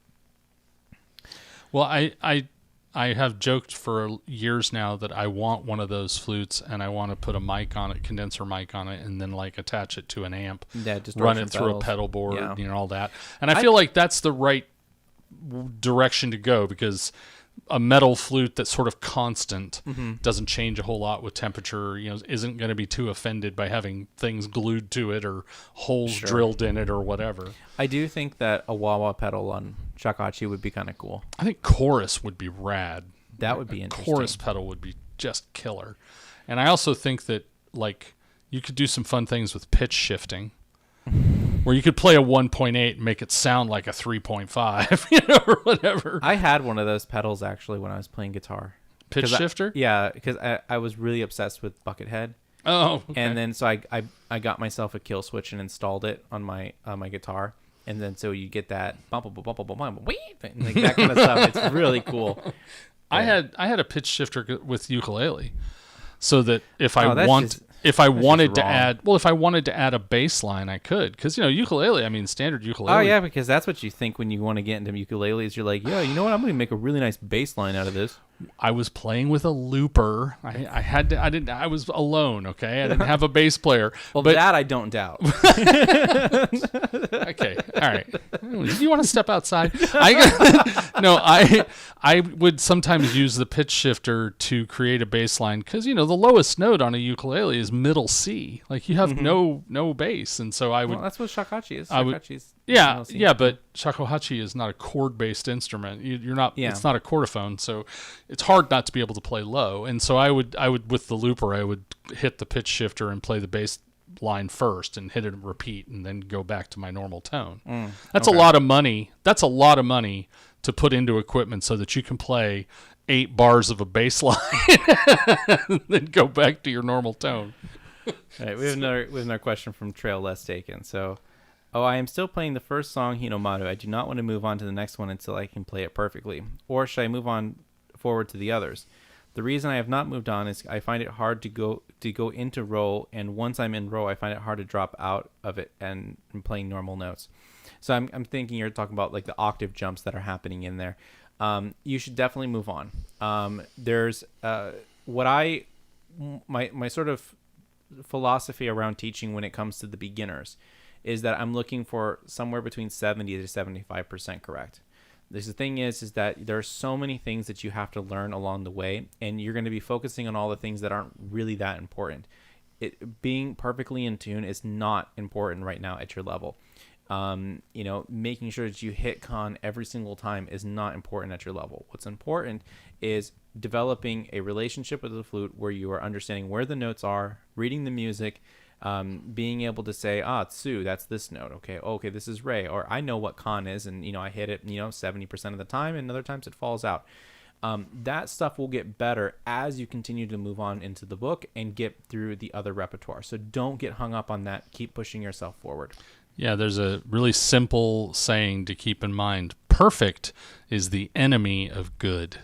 Well, I have joked for years now that I want one of those flutes, and I want to put a mic on it, condenser mic on it, and then like attach it to an amp, just run it through pedals. a pedal board, all that. And I feel like that's the right direction to go, because a metal flute that's sort of constant, doesn't change a whole lot with temperature, isn't going to be too offended by having things glued to it or holes drilled in it or whatever. I do think that a wah-wah pedal on shakuhachi would be kind of cool. I think chorus would be rad. That would be interesting. Chorus pedal would be just killer. And I also think that like you could do some fun things with pitch shifting, where you could play a 1.8 and make it sound like a 3.5, or whatever. I had one of those pedals actually when I was playing guitar. Pitch shifter? Because I was really obsessed with Buckethead. Oh, okay. And then so I got myself a kill switch and installed it on my guitar. And then so you get that bump, like that kind of stuff. It's really cool. Yeah. I had a pitch shifter with ukulele, so that if I wanted to add a bass line, I could, because ukulele. I mean, standard ukulele. Oh yeah, because that's what you think when you want to get into ukuleles. You're like, you know what? I'm going to make a really nice bass line out of this. I was playing with a looper. I was alone. Okay, I didn't have a bass player. Well, but that I don't doubt. Okay, all right. You want to step outside? I would sometimes use the pitch shifter to create a bass line, because the lowest note on a ukulele is middle C. Like you have no bass, and so I would. Well, that's what shakuhachi is. Yeah, but shakuhachi is not a chord-based instrument. You're not. Yeah. It's not a chordophone, so it's hard not to be able to play low. And so I would with the looper, I would hit the pitch shifter and play the bass line first, and hit it and repeat, and then go back to my normal tone. That's a lot of money. That's a lot of money to put into equipment so that you can play 8 bars of a bass line, and then go back to your normal tone. All right, we have another question from Trail Less Taken. So. I am still playing the first song, Hinomaru. I do not want to move on to the next one until I can play it perfectly. Or should I move on forward to the others? The reason I have not moved on is I find it hard to go into row, and once I'm in row, I find it hard to drop out of it and playing normal notes. So I'm thinking you're talking about like the octave jumps that are happening in there. You should definitely move on. There's my sort of philosophy around teaching when it comes to the beginners is that I'm looking for somewhere between 70 to 75% correct. The thing is that there are so many things that you have to learn along the way, and you're going to be focusing on all the things that aren't really that important. Being perfectly in tune is not important right now at your level. Making sure that you hit con every single time is not important at your level. What's important is developing a relationship with the flute where you are understanding where the notes are, reading the music, being able to say, tsu, that's this note. Okay, this is re, or I know what con is, and I hit it 70% of the time, and other times it falls out. That stuff will get better as you continue to move on into the book and get through the other repertoire. So don't get hung up on that. Keep pushing yourself forward. Yeah, there's a really simple saying to keep in mind. Perfect is the enemy of good.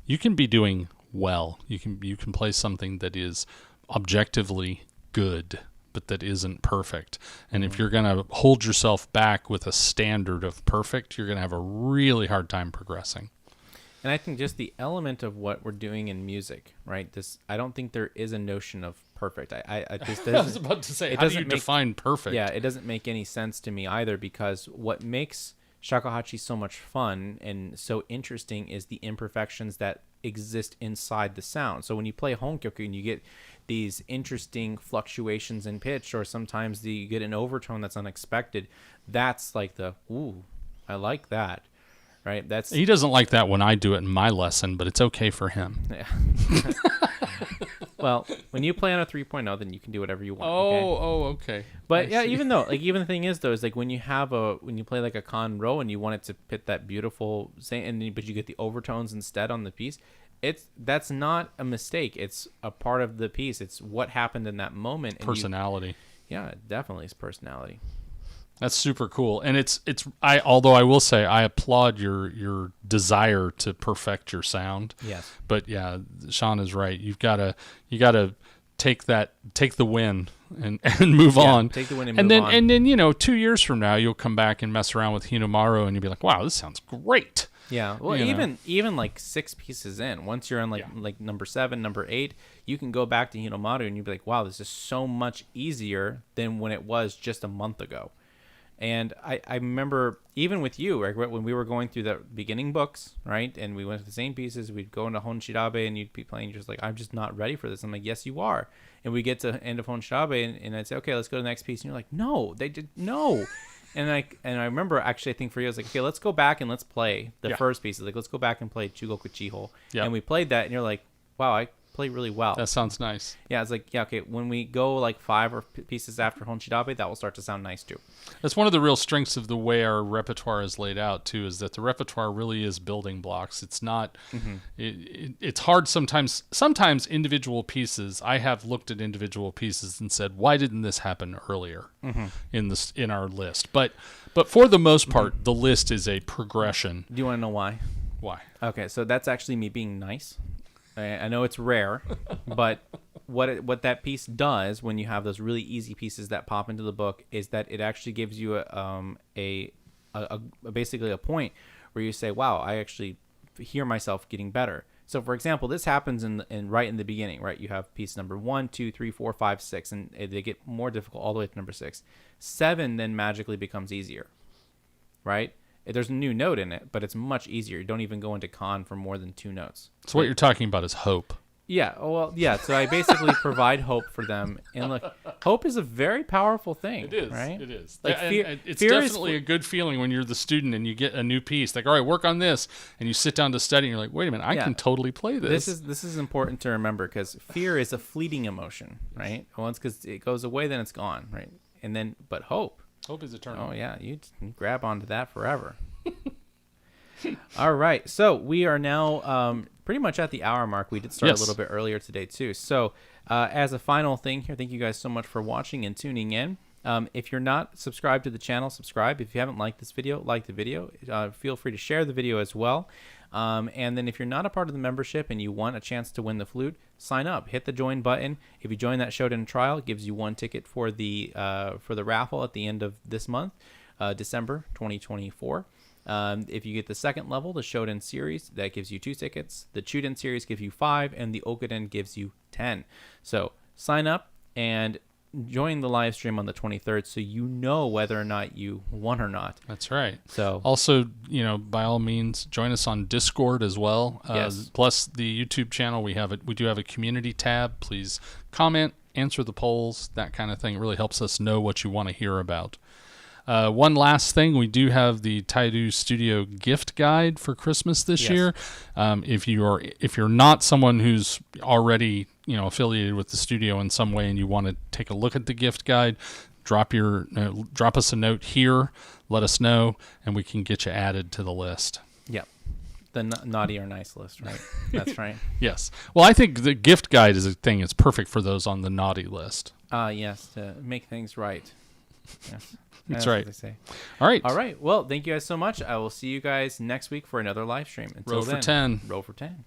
You can be doing well. You can play something that is objectively good, but that isn't perfect. And if you're going to hold yourself back with a standard of perfect, you're going to have a really hard time progressing. And I think just the element of what we're doing in music, right? I don't think there is a notion of perfect. I was about to say, how do you define perfect? Yeah, it doesn't make any sense to me either, because what makes shakuhachi so much fun and so interesting is the imperfections that exist inside the sound. So when you play honkyoku and you get these interesting fluctuations in pitch, or sometimes you get an overtone that's unexpected, that's like I like that. Right? He doesn't like that when I do it in my lesson, but it's okay for him. Yeah. Well, when you play on a 3.0, then you can do whatever you want. Okay. But even the thing is though, is like when you play like a con row and you want it to hit that beautiful thing, but you get the overtones instead on the piece, that's not a mistake. It's a part of the piece. It's what happened in that moment. Personality. Yeah, it definitely is personality. That's super cool. And although I will say I applaud your desire to perfect your sound. Yes. But yeah, Sean is right. You gotta take the win and move on. Take the win and move on. And then 2 years from now you'll come back and mess around with Hinomaru and you'll be like, wow, this sounds great. Yeah. Well, even like 6 pieces in, once you're on like number 7, number 8, you can go back to Hinomaru and you'll be like, wow, this is so much easier than when it was just a month ago. And I remember even with you, right, when we were going through the beginning books, right, and we went to the same pieces, we'd go into Honshirabe and you'd be playing just like, I'm just not ready for this. I'm like, yes, you are. And we get to the end of Honshirabe and I'd say, okay, let's go to the next piece. And you're like, no, they did no. And I remember actually, I think for you, I was like, okay, let's go back and let's play the first piece. Like, let's go back and play Chugoku Chiho. Yep. And we played that and you're like, wow, I played really well. That sounds nice. Yeah, it's like, yeah, okay, when we go like 5 or pieces after Honshirabe, that will start to sound nice too. That's one of the real strengths of the way our repertoire is laid out too, is that the repertoire really is building blocks. It's not, it's hard sometimes individual pieces, I have looked at individual pieces and said, why didn't this happen earlier in our list? But for the most part, the list is a progression. Do you want to know why? Why? Okay, so that's actually me being nice. I know it's rare, but what that piece does when you have those really easy pieces that pop into the book is that it actually gives you basically a point where you say, wow, I actually hear myself getting better. So for example, this happens right in the beginning, right? You have piece number 1, 2, 3, 4, 5, 6, and they get more difficult all the way to number 6. 7 then magically becomes easier, right? There's a new note in it, but it's much easier. You don't even go into con for more than 2 notes. So what you're talking about is hope. Yeah. Well, yeah. So I basically provide hope for them. And look, hope is a very powerful thing. It is. Right? It is. Like it's definitely a good feeling when you're the student and you get a new piece. Like, all right, work on this. And you sit down to study and you're like, wait a minute, I can totally play this. This is important to remember because fear is a fleeting emotion, right? Once because it goes away, then it's gone, right? And then, but hope. Hope is eternal. Oh, yeah. You grab onto that forever. All right. So we are now pretty much at the hour mark. We did start a little bit earlier today, too. So as a final thing here, thank you guys so much for watching and tuning in. If you're not subscribed to the channel, subscribe. If you haven't liked this video, like the video. Feel free to share the video as well. And then if you're not a part of the membership and you want a chance to win the flute, sign up. Hit the join button. If you join that Shoden trial, it gives you 1 ticket for the raffle at the end of this month, December 2024. If you get the second level, the Shoden Series, that gives you 2 tickets. The Chuden Series gives you 5, and the Okuden gives you 10. So sign up and join the live stream on the 23rd so you know whether or not you won or not. That's right. So also, by all means, join us on Discord as well. Yes. Plus the YouTube channel, we do have a community tab. Please comment, answer the polls, that kind of thing. It really helps us know what you want to hear about. One last thing, we do have the Taidu Studio gift guide for Christmas this year. If you're not someone who's already affiliated with the studio in some way and you want to take a look at the gift guide, drop us a note here, let us know, and we can get you added to the list. Yep. The naughty or nice list, right? That's right. Yes. Well, I think the gift guide is a thing. It's perfect for those on the naughty list. Yes, to make things right. Yes. That's right. What they say. All right. All right. Well, thank you guys so much. I will see you guys next week for another live stream. Until Row for 10. Row for 10.